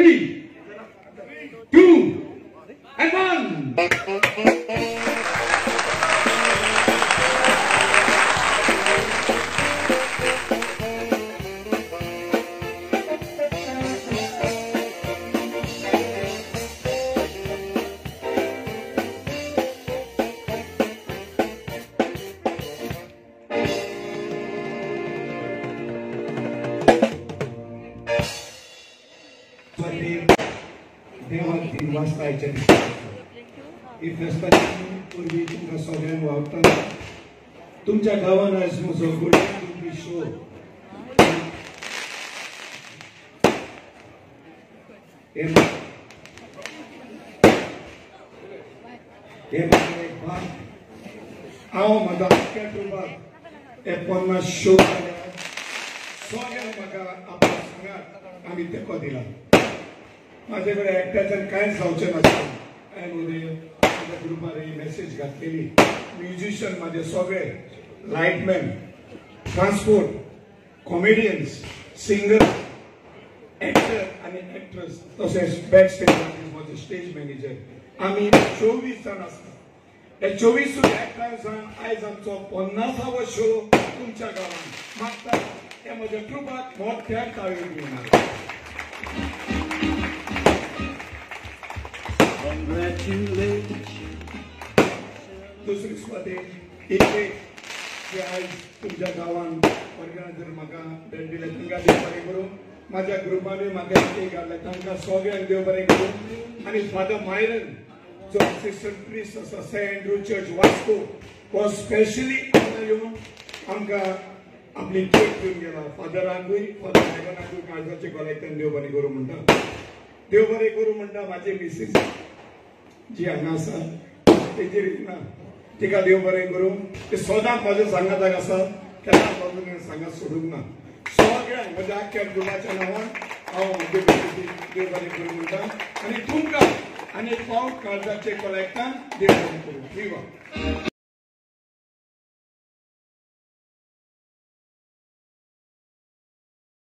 3, 2, and 1. देवाक 3 वाजता आयचे ही फेस्ताची पूर्वी तुमकां सगळ्यांक वावरता तुमच्या गांवांत आयज म्हजो गोल्डन शो हांव म्हाका आख्या ट्रुपाक 50 शो सगळ्यांक म्हाका आपल्या सांगात आमी तेंको दिला माझे कडेन एकट्याच्यान कांयच जावचें नासलें हांवें माझ्या ग्रुपार ही मेसेज घातलेली म्युजिशियन माझे सगळे लायटमॅन ट्रान्सपोर्ट कॉमेडियन्स सिंगर एक्टर आनी एक्ट्रेस तशेंच बॅक स्टेज आर्टिस्ट म्हजे स्टेज मॅनेजर आमी 24 जाण आसता हे 24 जाण आयज आमचो 50वो शो तुमच्या गांवांत मागता हे म्हज्या ग्रुपाक मोठ्या ताळयो दिवनात दुसरी सुवातेर एक जे आयज तुमच्या गांवांत वर्गांत जर म्हाका भेट दिले तांकां देव बरें करूं म्हाज्या ग्रुपानूय म्हाका एक घातले तांकां सगळ्यांक देव बरें करूं आनी फादर मायरन जो असिस्टंट प्रिस्ट आसा सेंट एंड्रू चर्च वास्को हो स्पेशली येवन आमकां आपली केक घेवन गेला फादरांकूय फादर मायरनाकूय काळजाचे गोलायत्यान देव बरें करूं म्हणटा देव बरें करूं म्हणटा म्हाजे मिसीस जी हांगा आसा तेजेर ना तिका देव बरें करूं ते सदांच म्हाज्या सांगाताक आसा केन्ना बाबून सांगात सोडूंक ना सगळ्यांक म्हज्या आख्या ग्रुपाच्या नांवान हांव म्हजे देव बरें करूं म्हणटा आनी तुमकां आनी एक फावट काळजाचे कलेक्टान देव बरें करूं